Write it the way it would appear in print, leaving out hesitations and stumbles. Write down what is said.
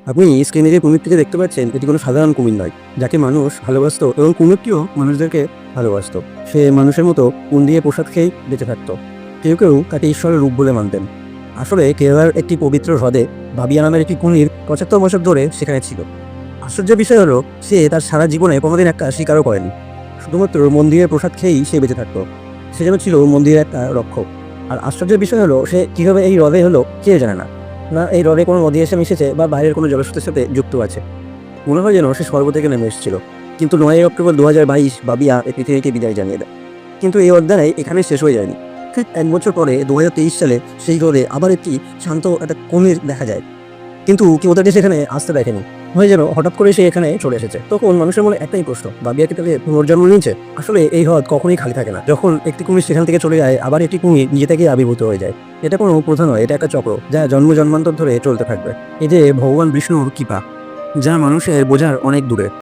আপনি স্ক্রিনে যে কুমিরটিকে দেখতে পাচ্ছেন এটি কোনো সাধারণ কুমির নয়, যাকে মানুষ ভালোবাসতো এবং কুমিরটিও মানুষদেরকে ভালোবাসতো। সে মানুষের মতো কুন দিয়ে প্রসাদ খেয়েই বেঁচে থাকতো। কেউ কেউ তাকে ঈশ্বরের রূপ বলে মানতেন। আসলে কেরালার একটি পবিত্র হ্রদে ভাবিয়া নামের একটি কুমির ৭৫ বছর ধরে সেখানে ছিল। আশ্চর্যের বিষয় হলো সে তার সারা জীবনে কোনোদিন একটা শিকারও করেনি। শুধুমাত্র মন্দিরের প্রসাদ খেয়েই সে বেঁচে থাকতো। সে যেন ছিল মন্দিরের একটা রক্ষক। আর আশ্চর্যের বিষয় হলো সে কীভাবে এই হ্রদে হলো কেউ জানে না। না এই হ্রদে কোনো নদী এসে মিশেছে বা বাইরের কোনো জলস্রোতের সাথে যুক্ত আছে। মনে হয় যেন সে স্বর্গ থেকে নেমে এসেছিল। কিন্তু ৯ই অক্টোবর ২০২২ বাবিয়া এই পৃথিবীকে বিদায় জানিয়ে দেয়। কিন্তু এই অধ্যায় এখানে শেষ হয়ে যায়নি। ঠিক ১ বছর পরে ২০২৩ সালে সেই হ্রদে আবার একটি শান্ত একটা কুমির দেখা যায়। কিন্তু কেউ তাকে সেখানে আসতে দেখেনি। হয়ে যেন হঠাৎ করে সে এখানে চলে এসেছে। তখন মানুষের মনে একটাই প্রশ্ন, বাবিয়া কি তাহলে পুনর্জন্ম নিয়েছে? আসলে এই হ্রদ কখনোই খালি থাকে না। যখন একটি কুমির সেখান থেকে চলে যায়, আবার একটি কুমির নিজে থেকেই আবির্ভূত হয়ে যায়। এটা কোনো প্রথা নয়, এটা একটা চক্র যা জন্ম জন্মান্তর ধরে চলতে থাকবে। এই যে ভগবান বিষ্ণুর কৃপা, যা মানুষের বোঝার অনেক দূরে।